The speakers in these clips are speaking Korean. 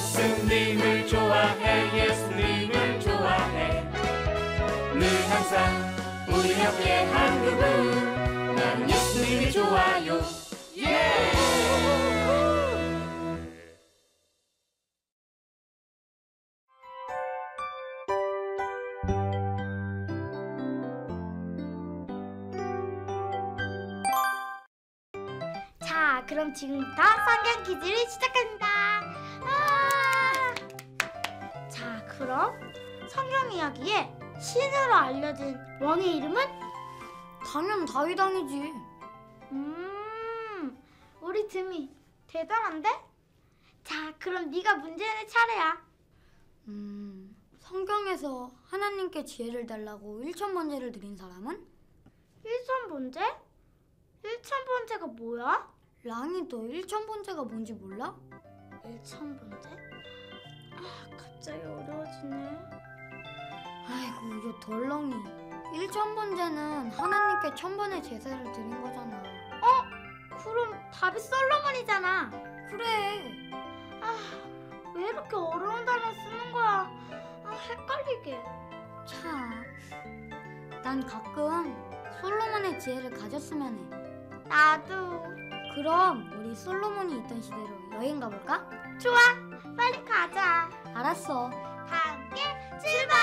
예수님을 좋아해 예수님을 좋아해 늘 항상 우리 옆에 한 그분 나는 예수님이 좋아요. 예! 자, 그럼 지금부터 성경 퀴즈를 시작합니다. 자, 그럼 성경 이야기에 신으로 알려진 왕의 이름은? 당연 다윗 왕이지. 우리 드미 대단한데? 자, 그럼 네가 문제 낼 차례야. 성경에서 하나님께 지혜를 달라고 1000번제를 드린 사람은? 1000번제? 1000번제가 뭐야? 랑이 너 1000번제가 뭔지 몰라? 1000번제? 갑자기 어려워지네. 아이고 이거 덜렁이. 1000번제는 하나님께 1000번의 제사를 드린 거잖아. 그럼 다윗 솔로몬이잖아. 그래. 왜 이렇게 어려운 단어 쓰는 거야? 헷갈리게. 참. 난 가끔 솔로몬의 지혜를 가졌으면 해. 나도. 그럼 우리 솔로몬이 있던 시대로 여행 가볼까? 좋아, 빨리 가자. 알았어. 다 함께 출발!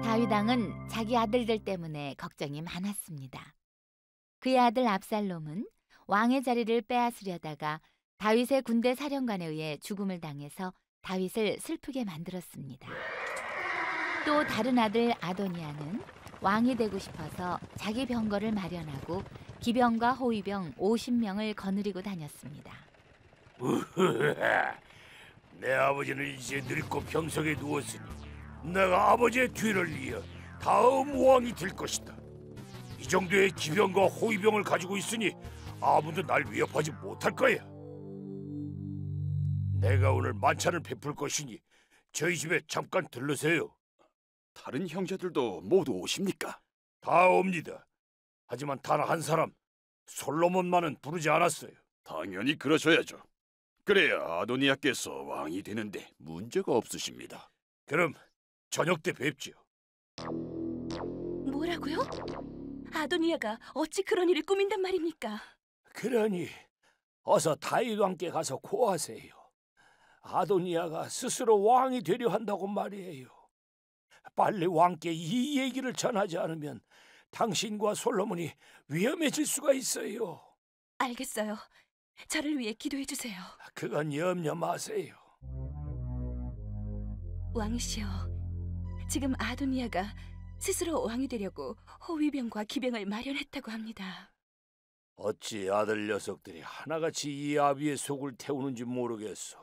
다윗 왕은 자기 아들들 때문에 걱정이 많았습니다. 그의 아들 압살롬은 왕의 자리를 빼앗으려다가 다윗의 군대 사령관에 의해 죽음을 당해서 다윗을 슬프게 만들었습니다. 또 다른 아들 아도니아는 왕이 되고 싶어서 자기 병거를 마련하고 기병과 호위병 50명을 거느리고 다녔습니다. 내 아버지는 이제 늙고 병석에 누웠으니 내가 아버지의 뒤를 이어 다음 왕이 될 것이다. 이 정도의 기병과 호위병을 가지고 있으니 아무도 날 위협하지 못할 거야. 내가 오늘 만찬을 베풀 것이니 저희 집에 잠깐 들르세요. 다른 형제들도 모두 오십니까? 다 옵니다. 하지만 단 한 사람, 솔로몬만은 부르지 않았어요. 당연히 그러셔야죠. 그래야 아도니아께서 왕이 되는데 문제가 없으십니다. 그럼 저녁 때 뵙지요. 뭐라고요? 아도니아가 어찌 그런 일을 꾸민단 말입니까? 그러니 어서 다윗 왕께 가서 고하세요. 아도니아가 스스로 왕이 되려 한다고 말이에요. 빨리 왕께 이 얘기를 전하지 않으면 당신과 솔로몬이 위험해질 수가 있어요. 알겠어요. 저를 위해 기도해 주세요. 그건 염려 마세요. 왕이시여, 지금 아도니아가 스스로 왕이 되려고 호위병과 기병을 마련했다고 합니다. 어찌 아들 녀석들이 하나같이 이 아비의 속을 태우는지 모르겠어.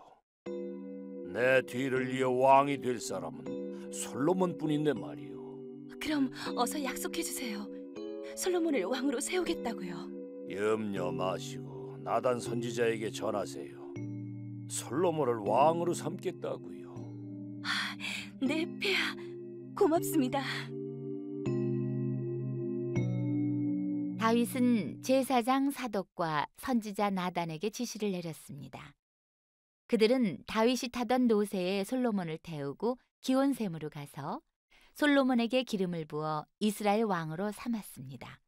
내 뒤를 이어 왕이 될 사람은 솔로몬뿐인데 말이오. 그럼 어서 약속해 주세요. 솔로몬을 왕으로 세우겠다고요. 염려 마시고 나단 선지자에게 전하세요. 솔로몬을 왕으로 삼겠다고요. 네, 폐하. 고맙습니다. 다윗은 제사장 사독과 선지자 나단에게 지시를 내렸습니다. 그들은 다윗이 타던 노새에 솔로몬을 태우고 기온샘으로 가서 솔로몬에게 기름을 부어 이스라엘 왕으로 삼았습니다.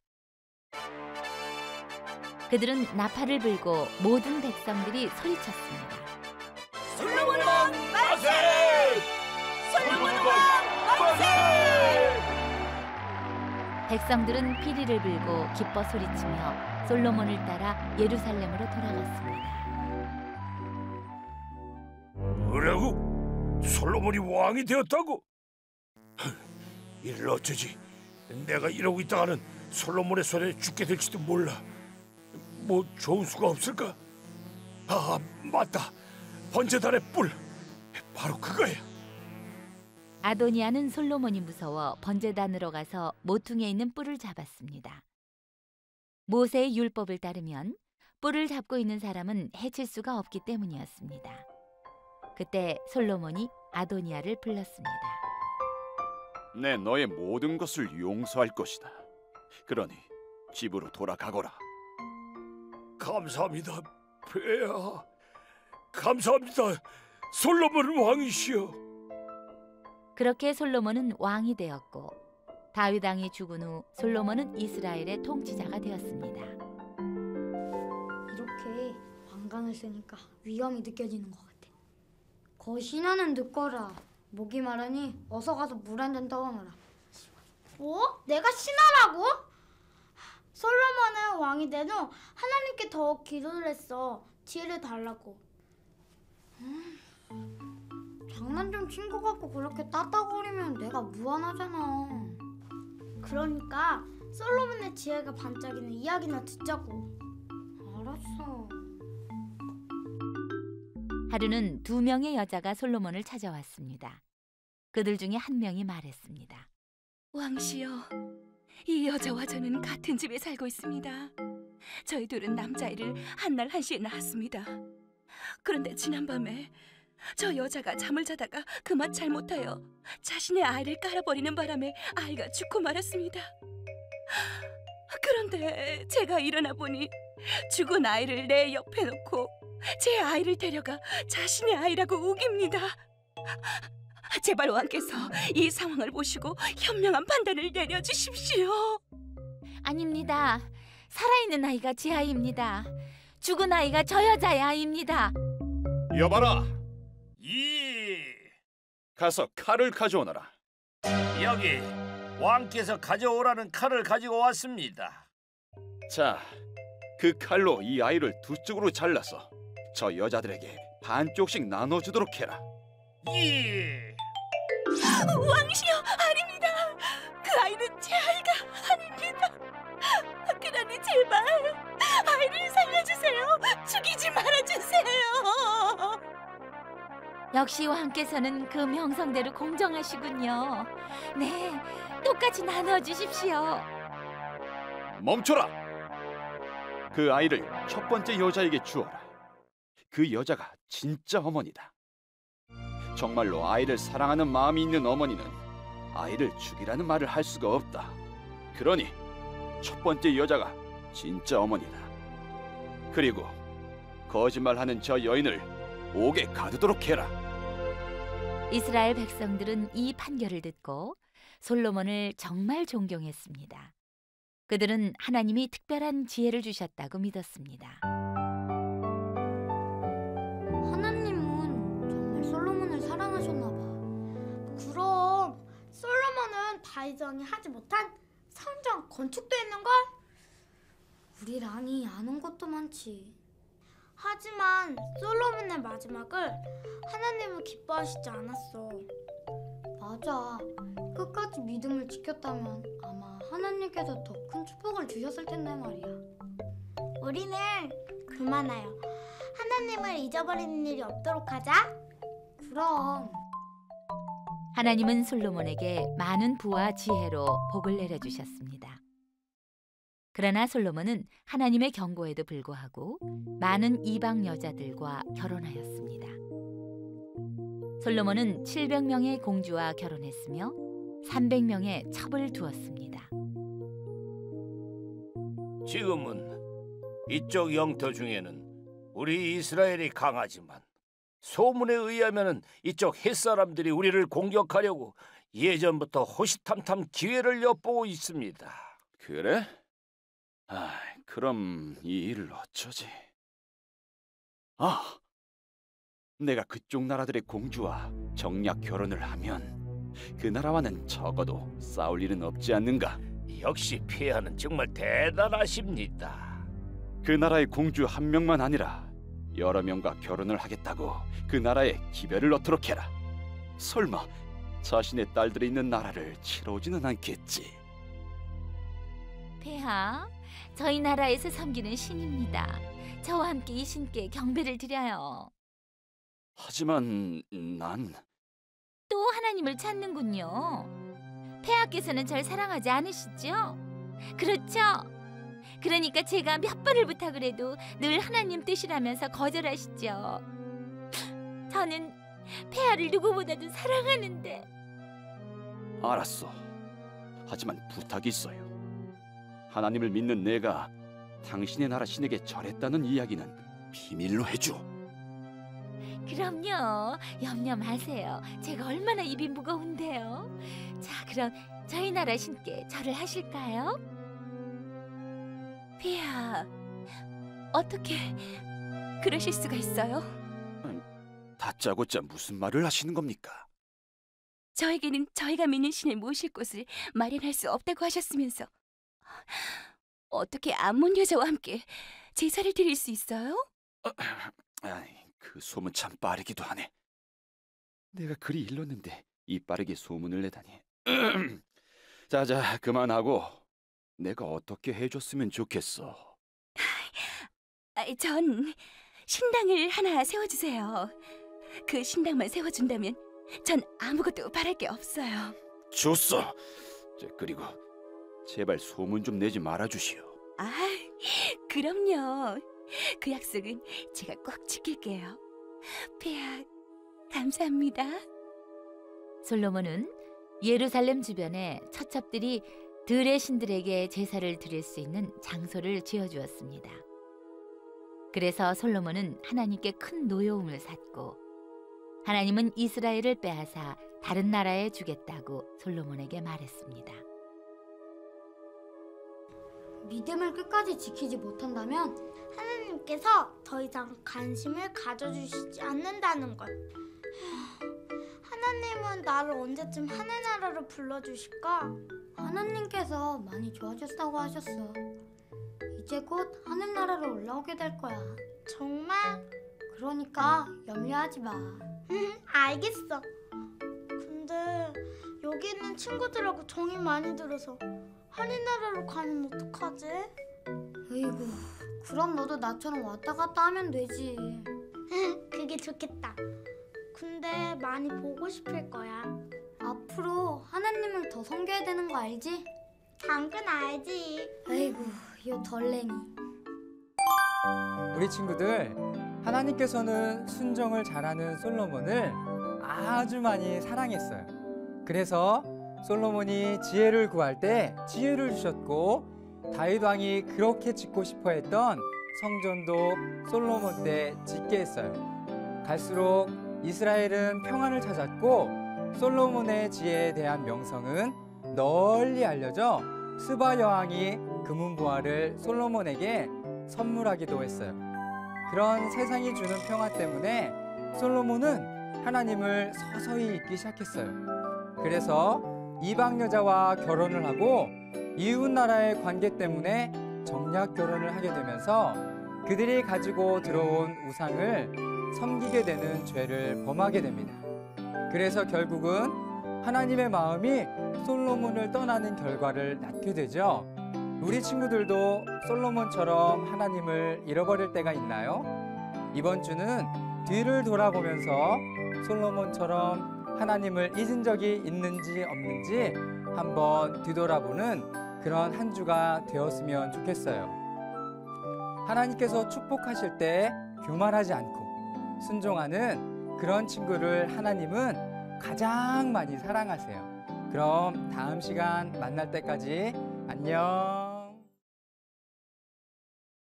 그들은 나팔을 불고 모든 백성들이 소리쳤습니다. 솔로몬 왕 만세! 솔로몬 왕 만세! 백성들은 피리를 불고 기뻐 소리치며 솔로몬을 따라 예루살렘으로 돌아갔습니다. 뭐라고? 솔로몬이 왕이 되었다고? 이를 어쩌지? 내가 이러고 있다가는 솔로몬의 손에 죽게 될지도 몰라. 뭐 좋은 수가 없을까? 맞다. 번제단의 뿔. 바로 그거야. 아도니아는 솔로몬이 무서워 번제단으로 가서 모퉁이에 있는 뿔을 잡았습니다. 모세의 율법을 따르면 뿔을 잡고 있는 사람은 해칠 수가 없기 때문이었습니다. 그때 솔로몬이 아도니아를 불렀습니다. 내 너의 모든 것을 용서할 것이다. 그러니 집으로 돌아가거라. 감사합니다, 폐하. 감사합니다. 솔로몬 왕이시여. 그렇게 솔로몬은 왕이 되었고 다윗 왕이 죽은 후 솔로몬은 이스라엘의 통치자가 되었습니다. 이렇게 왕관을 쓰니까 위험이 느껴지는 것 같아. 거신하는 듣거라. 목이 마르니 어서 가서 물 한 잔 떠오너라. 뭐? 내가 신하라고? 솔로몬은 왕이 된 후 하나님께 더 기도를 했어. 지혜를 달라고. 장난 좀 친 것 같고 그렇게 따따거리면 내가 무안하잖아. 그러니까 솔로몬의 지혜가 반짝이는 이야기나 듣자고. 알았어. 하루는 2명의 여자가 솔로몬을 찾아왔습니다. 그들 중에 한 명이 말했습니다. 왕시여, 이 여자와 저는 같은 집에 살고 있습니다. 저희 둘은 남자아이를 한 날 한시에 낳았습니다. 그런데 지난밤에 저 여자가 잠을 자다가 그만 잘못하여 자신의 아이를 깔아버리는 바람에 아이가 죽고 말았습니다. 그런데 제가 일어나 보니 죽은 아이를 내 옆에 놓고 제 아이를 데려가 자신의 아이라고 우깁니다. 제발 왕께서 이 상황을 보시고 현명한 판단을 내려주십시오. 아닙니다. 살아있는 아이가 제 아이입니다. 죽은 아이가 저 여자의 아이입니다. 여봐라, 예. 가서 칼을 가져오너라. 여기 왕께서 가져오라는 칼을 가지고 왔습니다. 자, 그 칼로 이 아이를 두 쪽으로 잘라서 저 여자들에게 반쪽씩 나눠주도록 해라. 예. 왕시여, 아닙니다. 그 아이는 제 아이가 아닙니다. 그러니 제발 아이를 살려주세요. 죽이지 말아주세요. 역시 왕께서는 그 명성대로 공정하시군요. 네, 똑같이 나눠주십시오. 멈춰라! 그 아이를 첫 번째 여자에게 주어라. 그 여자가 진짜 어머니다. 정말로 아이를 사랑하는 마음이 있는 어머니는 아이를 죽이라는 말을 할 수가 없다. 그러니 첫 번째 여자가 진짜 어머니다. 그리고 거짓말하는 저 여인을 옥에 가두도록 해라. 이스라엘 백성들은 이 판결을 듣고 솔로몬을 정말 존경했습니다. 그들은 하나님이 특별한 지혜를 주셨다고 믿었습니다. 하나님은 정말 솔로몬을 사랑하셨나 봐. 그럼 솔로몬은 다윗 왕이 하지 못한 성전 건축도 했는걸? 우리 랑이 아는 것도 많지. 하지만 솔로몬의 마지막을 하나님은 기뻐하시지 않았어. 맞아. 끝까지 믿음을 지켰다면 아마 하나님께서 더 큰 축복을 주셨을 텐데 말이야. 우리는 그만하여 하나님을 잊어버리는 일이 없도록 하자. 그럼. 하나님은 솔로몬에게 많은 부와 지혜로 복을 내려주셨습니다. 그러나 솔로몬은 하나님의 경고에도 불구하고 많은 이방 여자들과 결혼하였습니다. 솔로몬은 700명의 공주와 결혼했으며 300명의 첩을 두었습니다. 지금은 이쪽 영토 중에는 우리 이스라엘이 강하지만 소문에 의하면은 이쪽 햇사람들이 우리를 공격하려고 예전부터 호시탐탐 기회를 엿보고 있습니다. 그래? 그럼 이 일을 어쩌지? 내가 그쪽 나라들의 공주와 정략 결혼을 하면 그 나라와는 적어도 싸울 일은 없지 않는가? 역시 폐하는 정말 대단하십니다. 그 나라의 공주 한 명만 아니라 여러 명과 결혼을 하겠다고 그 나라에 기별을 넣도록 해라. 설마 자신의 딸들이 있는 나라를 치러오지는 않겠지? 폐하, 저희 나라에서 섬기는 신입니다. 저와 함께 이 신께 경배를 드려요. 하지만 난... 또 하나님을 찾는군요. 폐하께서는 절 사랑하지 않으시죠? 그렇죠? 그러니까 제가 몇 번을 부탁을 해도 늘 하나님 뜻이라면서 거절하시죠. 저는 폐하를 누구보다도 사랑하는데. 알았어. 하지만 부탁이 있어요. 하나님을 믿는 내가 당신의 나라 신에게 절했다는 이야기는 비밀로 해줘. 그럼요. 염려 마세요. 제가 얼마나 입이 무거운데요. 자, 그럼 저희 나라 신께 절을 하실까요? 폐하, 어떻게 그러실 수가 있어요? 다짜고짜 무슨 말을 하시는 겁니까? 저에게는 저희가 믿는 신을 모실 곳을 마련할 수 없다고 하셨으면서 어떻게 암몬 여자와 함께 제사를 드릴 수 있어요? 아이, 그 소문 참 빠르기도 하네. 내가 그리 일렀는데 이 빠르게 소문을 내다니. 자자, 그만하고 내가 어떻게 해줬으면 좋겠어. 전 신당을 하나 세워주세요. 그 신당만 세워준다면 전 아무것도 바랄 게 없어요. 좋소. 그리고 제발 소문 좀 내지 말아주시오. 아, 그럼요. 그 약속은 제가 꼭 지킬게요. 폐하, 감사합니다. 솔로몬은 예루살렘 주변에 첩첩들이 들의 신들에게 제사를 드릴 수 있는 장소를 지어주었습니다. 그래서 솔로몬은 하나님께 큰 노여움을 샀고 하나님은 이스라엘을 빼앗아 다른 나라에 주겠다고 솔로몬에게 말했습니다. 믿음을 끝까지 지키지 못한다면 하나님께서 더 이상 관심을 가져주시지 않는다는 걸. 하나님은 나를 언제쯤 하늘나라로 불러주실까? 하나님께서 많이 좋아졌다고 하셨어. 이제 곧 하늘나라로 올라오게 될 거야. 정말? 그러니까 염려하지 마. 알겠어. 근데 여기 있는 친구들하고 정이 많이 들어서 하늘나라로 가면 어떡하지? 으이구, 그럼 너도 나처럼 왔다 갔다 하면 되지. 그게 좋겠다. 근데 많이 보고 싶을 거야. 앞으로 하나님을 더 섬겨야 되는 거 알지? 당근 알지. 아이고, 요 덜랭이. 우리 친구들, 하나님께서는 순종을 잘하는 솔로몬을 아주 많이 사랑했어요. 그래서 솔로몬이 지혜를 구할 때 지혜를 주셨고 다윗 왕이 그렇게 짓고 싶어 했던 성전도 솔로몬 때 짓게 했어요. 갈수록 이스라엘은 평안을 찾았고 솔로몬의 지혜에 대한 명성은 널리 알려져 스바 여왕이 금은보화를 솔로몬에게 선물하기도 했어요. 그런 세상이 주는 평화 때문에 솔로몬은 하나님을 서서히 잊기 시작했어요. 그래서 이방 여자와 결혼을 하고 이웃 나라의 관계 때문에 정략 결혼을 하게 되면서 그들이 가지고 들어온 우상을 섬기게 되는 죄를 범하게 됩니다. 그래서 결국은 하나님의 마음이 솔로몬을 떠나는 결과를 낳게 되죠. 우리 친구들도 솔로몬처럼 하나님을 잃어버릴 때가 있나요? 이번 주는 뒤를 돌아보면서 솔로몬처럼 하나님을 잊은 적이 있는지 없는지 한번 뒤돌아보는 그런 한 주가 되었으면 좋겠어요. 하나님께서 축복하실 때 교만하지 않고 순종하는 그런 친구를 하나님은 가장 많이 사랑하세요. 그럼 다음 시간 만날 때까지 안녕.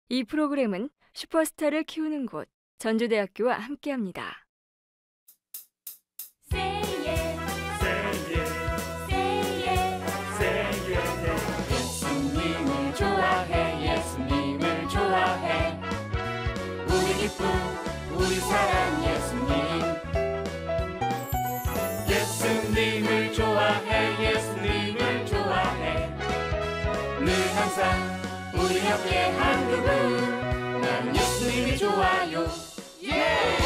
이 프로그램은 슈퍼스타를 키우는 곳 전주대학교와 함께합니다. 예수님을 좋아해 예수님을 좋아해 우리 기쁨 우리 사랑 예수님 예수님을 좋아해 예수님을 좋아해 늘 항상 우리 옆에 한 그분 난 예수님이 좋아요. 예!